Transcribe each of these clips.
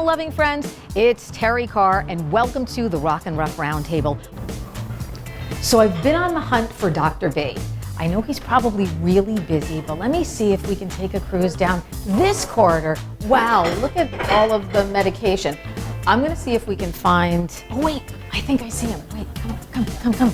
animal-loving friends, it's Terrie Carr, and welcome to the Rock and Rough Roundtable. So I've been on the hunt for Dr. B. I know he's probably really busy, but let me see if we can take a cruise down this corridor. Wow, look at all of the medication. I'm gonna see if we can find, oh wait, I think I see him. Wait, come.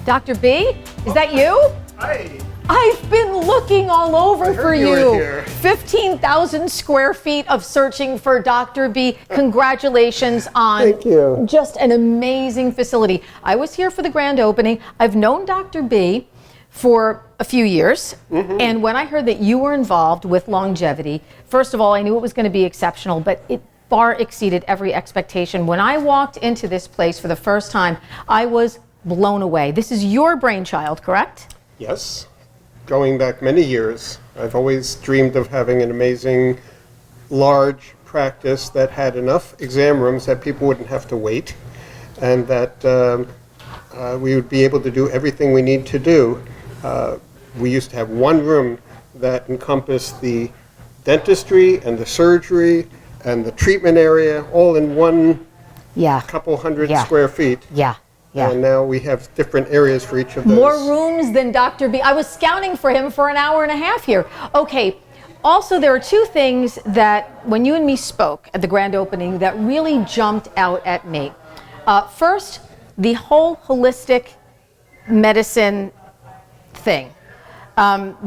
Dr. B, is that you? Hi. I've been looking all over for you. 15,000 square feet of searching for Dr. B. Congratulations on Thank you. Just an amazing facility. I was here for the grand opening. I've known Dr. B for a few years. And when I heard that you were involved with Longevity, first of all, I knew it was going to be exceptional, but it far exceeded every expectation. When I walked into this place for the first time, I was blown away. This is your brainchild, correct? Yes. Going back many years, I've always dreamed of having an amazing, large practice that had enough exam rooms that people wouldn't have to wait, and that we would be able to do everything we need to do. We used to have one room that encompassed the dentistry and the surgery and the treatment area, all in one couple hundred square feet. And now we have different areas for each of those. More rooms than Dr. B. I was scouting for him for an hour and a half here. Okay, also there are two things that when you and me spoke at the grand opening that really jumped out at me. First, the whole holistic medicine thing.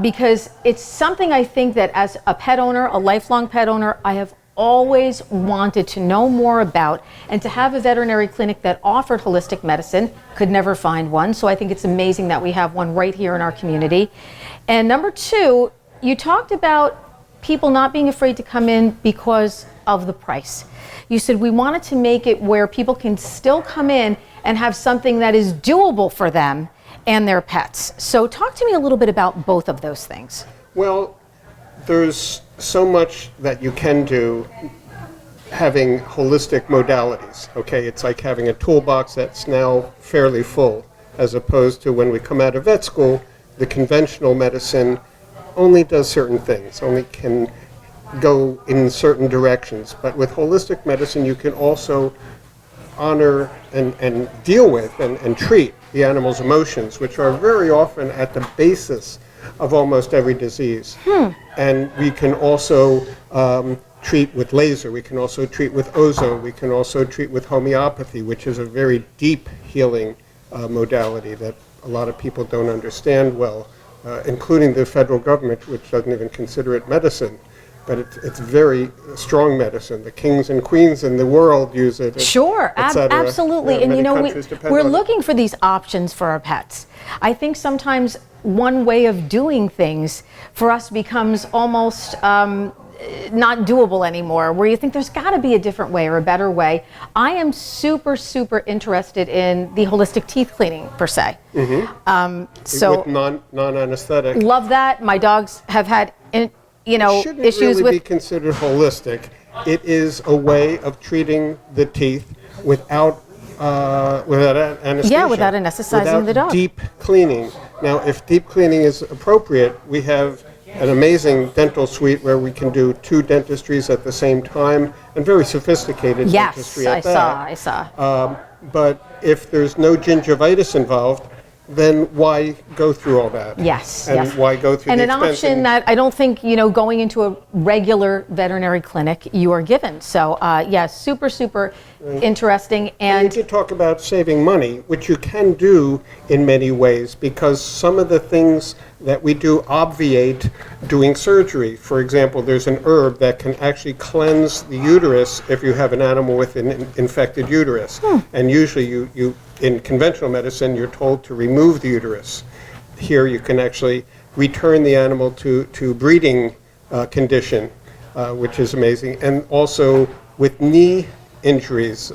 Because it's something I think that as a pet owner, a lifelong pet owner, I have always wanted to know more about, and to have a veterinary clinic that offered holistic medicine. Could never find one, so I think it's amazing that we have one right here in our community. And number two, you talked about people not being afraid to come in because of the price. You said we wanted to make it where people can still come in and have something that is doable for them and their pets. So talk to me a little bit about both of those things. Well, there's so much that you can do having holistic modalities, okay? It's like having a toolbox that's now fairly full, as opposed to when we come out of vet school, the conventional medicine only does certain things, only can go in certain directions. But with holistic medicine, you can also honor and deal with and treat the animal's emotions, which are very often at the basis of almost every disease. And we can also treat with laser, we can also treat with ozone, we can also treat with homeopathy, which is a very deep healing modality that a lot of people don't understand well, including the federal government, which doesn't even consider it medicine. But it's very strong medicine. The kings and queens in the world use it. Sure, absolutely. And you know, we're looking for these options for our pets. I think sometimes one way of doing things for us becomes almost not doable anymore, where you think there's got to be a different way or a better way. I am super interested in the holistic teeth cleaning per se. So with non-anesthetic. Love that. My dogs have had it shouldn't issues really with be considered holistic. It is a way of treating the teeth without anesthesia. Yeah, without anesthetizing the dog. Deep cleaning. Now, if deep cleaning is appropriate, we have an amazing dental suite where we can do 2 dentistries at the same time, and very sophisticated dentistry at that. I saw. But if there's no gingivitis involved, then why go through all that? Yes. Why go through the expense? And an option that I don't think, going into a regular veterinary clinic you are given. So, super interesting. And you did talk about saving money, which you can do in many ways, because some of the things that we do obviate doing surgery. For example, there's an herb that can actually cleanse the uterus if you have an animal with an infected uterus. And usually you in conventional medicine, you're told to remove the uterus. Here you can actually return the animal to breeding condition, which is amazing. And also with knee injuries,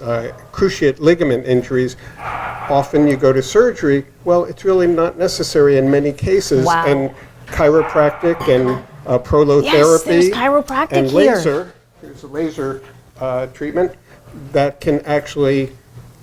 cruciate ligament injuries, often you go to surgery. Well, it's really not necessary in many cases. Wow. And chiropractic and prolotherapy there's chiropractic and here. laser, there's a laser treatment that can actually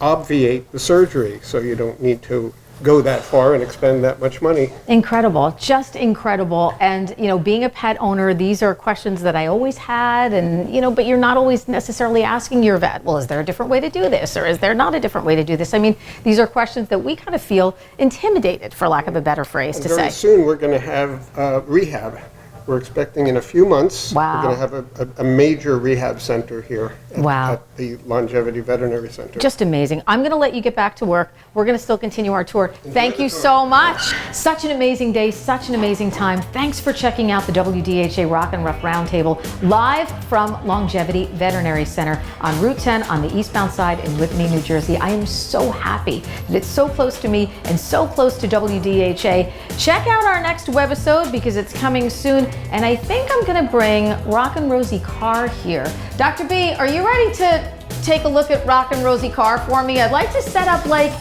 obviate the surgery, so you don't need to go that far and expend that much money. Incredible, just incredible. And, you know, being a pet owner, these are questions that I always had, and, you know, but you're not always necessarily asking your vet, well, is there a different way to do this? Or is there not a different way to do this? I mean, these are questions that we kind of feel intimidated, for lack of a better phrase to say. Very soon we're going to have rehab. We're expecting in a few months, Wow. we're going to have a major rehab center here Wow. at the Longevity Veterinary Center. Just amazing. I'm going to let you get back to work. We're going to still continue our tour. Thank you so much. Such an amazing day, such an amazing time. Thanks for checking out the WDHA Rock and Rough Roundtable live from Longevity Veterinary Center on Route 10 on the eastbound side in Whitney, New Jersey. I am so happy that it's so close to me and so close to WDHA. Check out our next webisode because it's coming soon. And I think I'm going to bring Rockin' Rosie Carr here. Dr. B, are you ready to take a look at Rockin' Rosie Carr for me? I'd like to set up like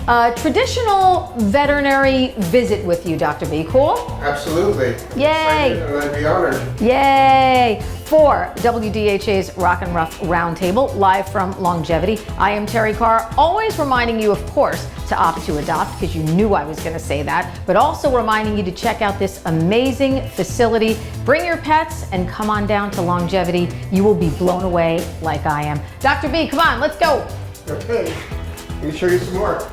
a traditional veterinary visit with you, Dr. B. Cool? Absolutely. Yay. Excited, and I'd be honored. Yay! For WDHA's Rock and Rough Roundtable, live from Longevity, I am Terrie Carr, always reminding you, of course, to opt to adopt, because you knew I was going to say that, but also reminding you to check out this amazing facility. Bring your pets and come on down to Longevity. You will be blown away like I am. Dr. B, come on, let's go. Okay. Let me show you some more.